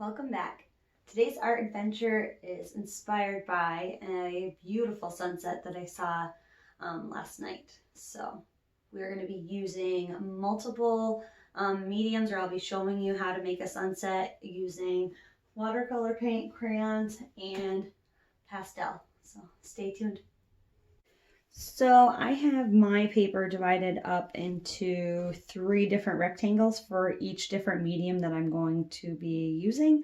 Welcome back. Today's art adventure is inspired by a beautiful sunset that I saw last night. So we're going to be using multiple mediums, or I'll be showing you how to make a sunset using watercolor paint, crayons, and pastel. So stay tuned. So I have my paper divided up into 3 different rectangles for each different medium that I'm going to be using.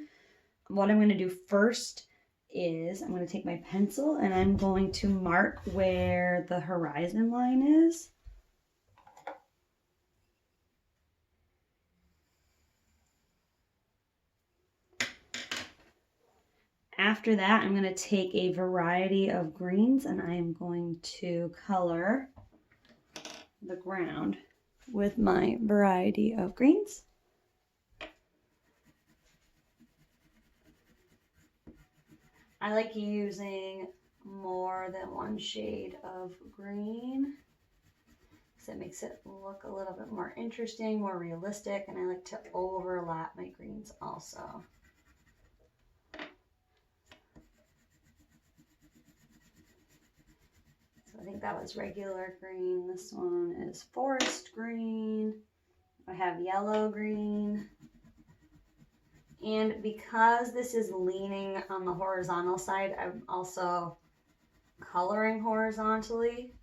What I'm going to do first is I'm going to take my pencil and I'm going to mark where the horizon line is. After that, I'm going to take a variety of greens and I am going to color the ground with my variety of greens. I like using more than one shade of green because it makes it look a little bit more interesting, more realistic, and I like to overlap my greens also. I think that was regular green. This one is forest green. I have yellow green. And because this is leaning on the horizontal side, I'm also coloring horizontally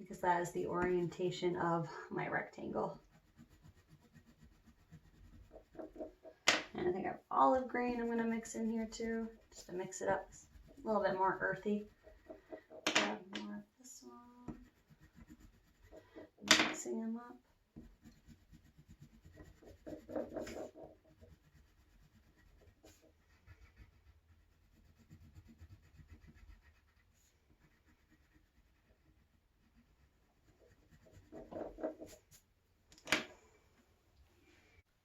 because that is the orientation of my rectangle. And I think I have olive green I'm going to mix in here too, just to mix it up. It's a little bit more earthy. Grab more of this one, mixing them up.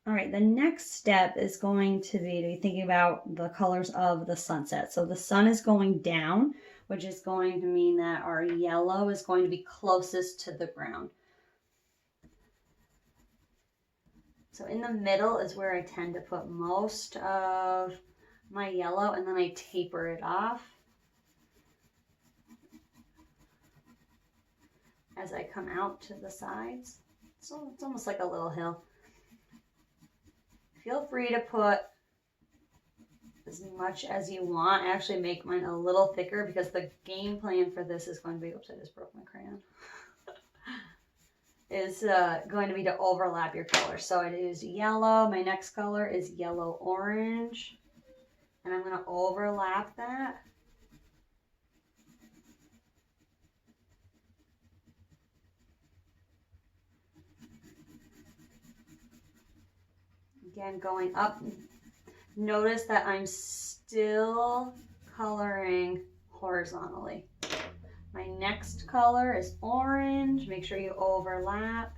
All right, the next step is going to be thinking about the colors of the sunset. So the sun is going down, which is going to mean that our yellow is going to be closest to the ground. So in the middle is where I tend to put most of my yellow, and then I taper it off as I come out to the sides. So it's almost like a little hill. Feel free to put as much as you want. I actually make mine a little thicker because the game plan for this is going to be, oops, I just broke my crayon, is going to be to overlap your colors. So it is yellow. My next color is yellow orange, and I'm going to overlap that. Again, going up, notice that I'm still coloring horizontally. My next color is orange. Make sure you overlap.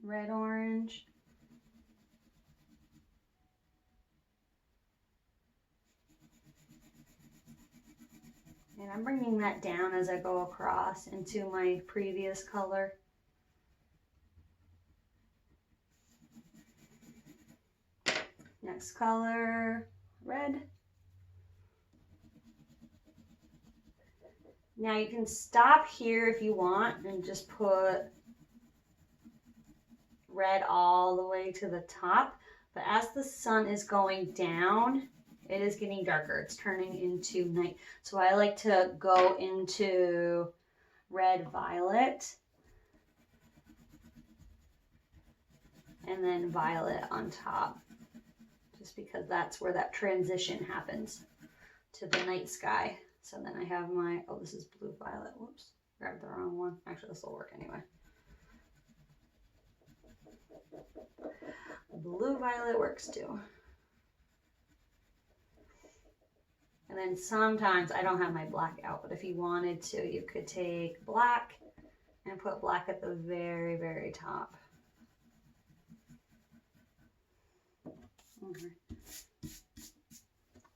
Red, orange. And I'm bringing that down as I go across into my previous color. Next color, red. Now you can stop here if you want and just put red all the way to the top. But as the sun is going down, it is getting darker. It's turning into night. So I like to go into red violet and then violet on top, just because that's where that transition happens to the night sky. So then I have my, oh, this is blue violet. Whoops, grabbed the wrong one. Actually, this will work anyway. Blue violet works too. And then sometimes I don't have my black out, but if you wanted to, you could take black and put black at the very, very top. Okay.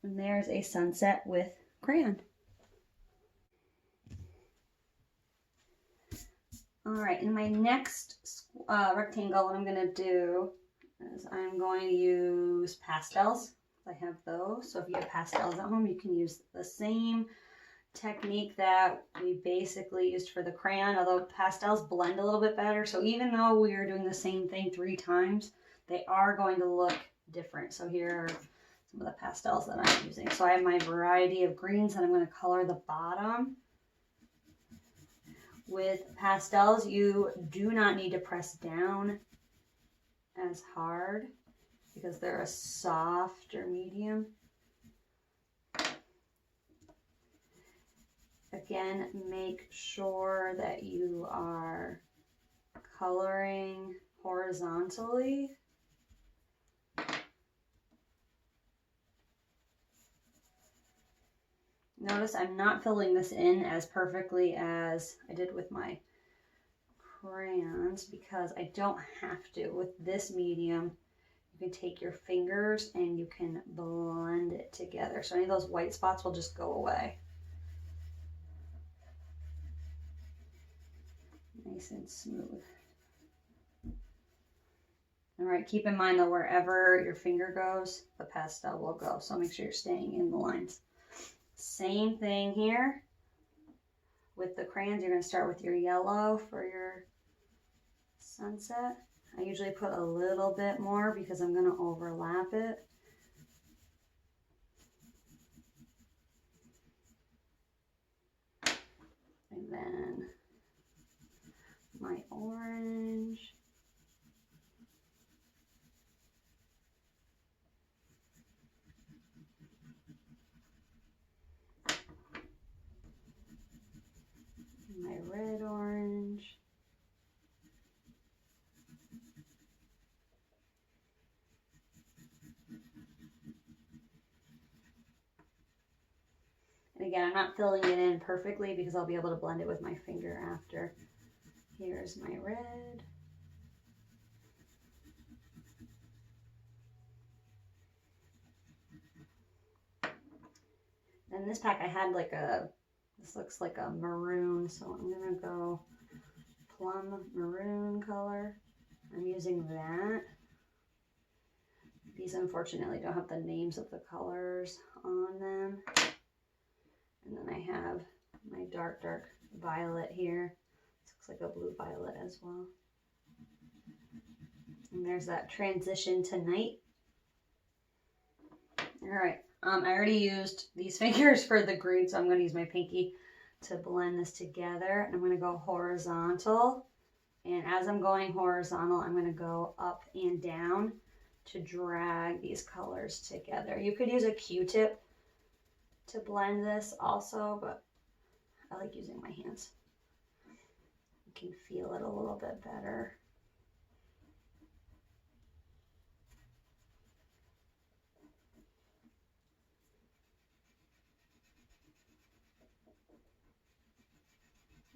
And there's a sunset with crayon. All right, in my next rectangle, what I'm gonna do is I'm going to use pastels. I have those, so if you have pastels at home, you can use the same technique that we basically used for the crayon, although pastels blend a little bit better. So even though we are doing the same thing 3 times, they are going to look different. So here are some of the pastels that I'm using. So I have my variety of greens, and I'm going to color the bottom. With pastels, you do not need to press down as hard because they're a softer medium. Again, make sure that you are coloring horizontally. Notice I'm not filling this in as perfectly as I did with my crayons because I don't have to. With this medium, you can take your fingers and you can blend it together. So any of those white spots will just go away. Nice and smooth. All right, keep in mind that wherever your finger goes, the pastel will go. So make sure you're staying in the lines. Same thing here. With the crayons, you're going to start with your yellow for your sunset. I usually put a little bit more because I'm going to overlap it. And then my orange. My red orange. And again, I'm not filling it in perfectly because I'll be able to blend it with my finger after. Here's my red. And this pack I had like this looks like a maroon, so I'm gonna go plum maroon color. I'm using that. These unfortunately don't have the names of the colors on them. And then I have my dark violet here. This looks like a blue violet as well. And there's that transition to night. All right, I already used these fingers for the green, so I'm going to use my pinky to blend this together. And I'm going to go horizontal. And as I'm going horizontal, I'm going to go up and down to drag these colors together. You could use a Q-tip to blend this also, but I like using my hands. You can feel it a little bit better.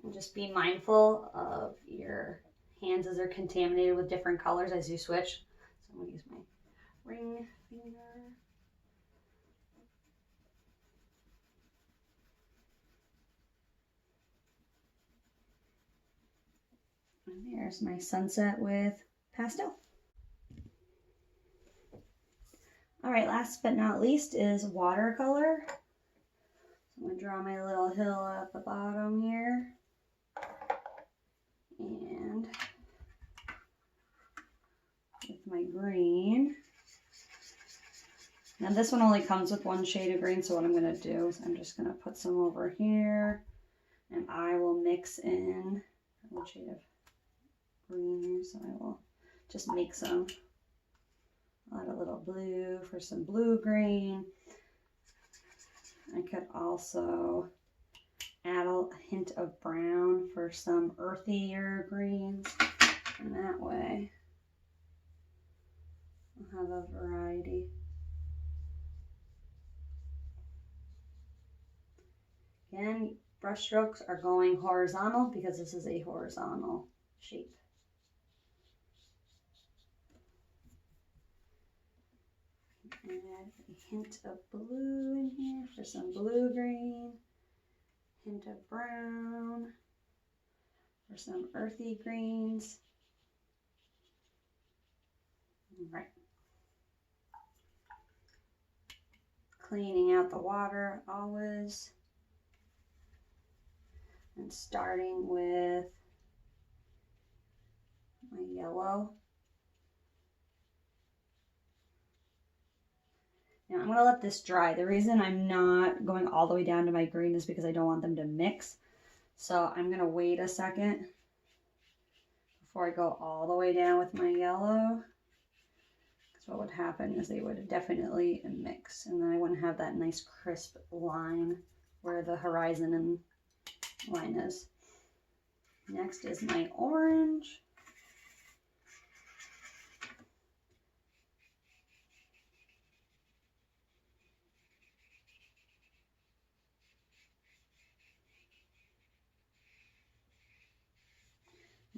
And just be mindful of your hands as they're contaminated with different colors as you switch. So I'm going to use my ring finger. And there's my sunset with pastel. All right, last but not least is watercolor. So I'm going to draw my little hill at the bottom here. And with my green. Now this one only comes with one shade of green, so what I'm going to do is I'm just going to put some over here, and I will mix in one shade of green here, so I will just make some. I'll add a little blue for some blue-green. I could also add a hint of brown for some earthier greens, and that way I'll have a variety. Again, brush strokes are going horizontal because this is a horizontal shape. Add a hint of blue in here for some blue-green, hint of brown for some earthy greens. All right. Cleaning out the water always. And starting with my yellow. Now I'm going to let this dry. The reason I'm not going all the way down to my green is because I don't want them to mix. So I'm going to wait a second before I go all the way down with my yellow. Because what would happen is they would definitely mix, and then I wouldn't have that nice crisp line where the horizon and line is. Next is my orange.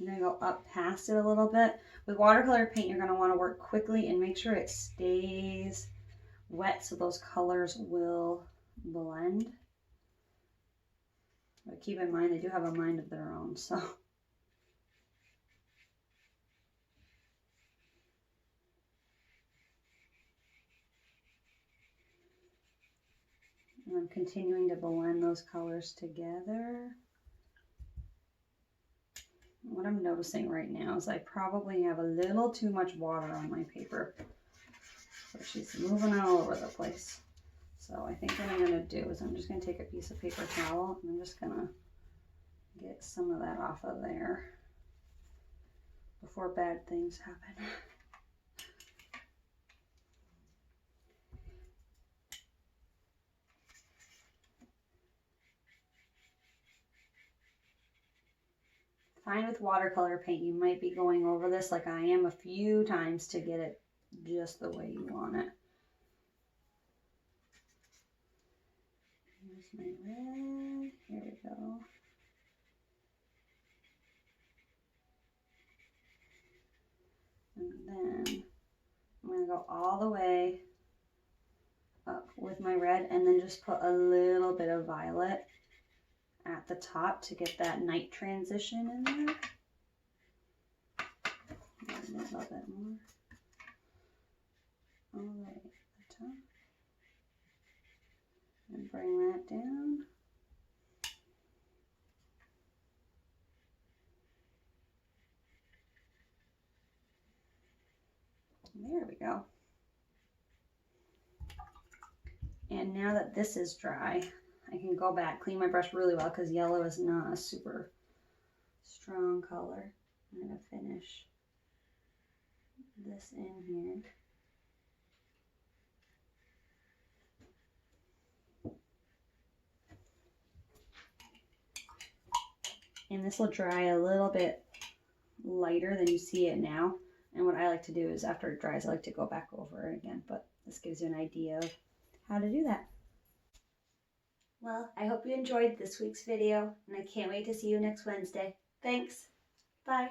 I'm going to go up past it a little bit. With watercolor paint, you're going to want to work quickly and make sure it stays wet so those colors will blend. But keep in mind, they do have a mind of their own, so. And I'm continuing to blend those colors together. What I'm noticing right now is I probably have a little too much water on my paper. So she's moving all over the place. So I think what I'm going to do is I'm just going to take a piece of paper towel and I'm just going to get some of that off of there before bad things happen. Fine with watercolor paint, you might be going over this like I am a few times to get it just the way you want it. Here's my red, here we go. And then I'm going to go all the way up with my red and then just put a little bit of violet at the top to get that night transition in there. A little bit more. All the way at the top. And bring that down. There we go. And now that this is dry, I can go back, clean my brush really well because yellow is not a super strong color. I'm going to finish this in here. And this will dry a little bit lighter than you see it now. And what I like to do is after it dries, I like to go back over it again. But this gives you an idea of how to do that. Well, I hope you enjoyed this week's video, and I can't wait to see you next Wednesday. Thanks. Bye.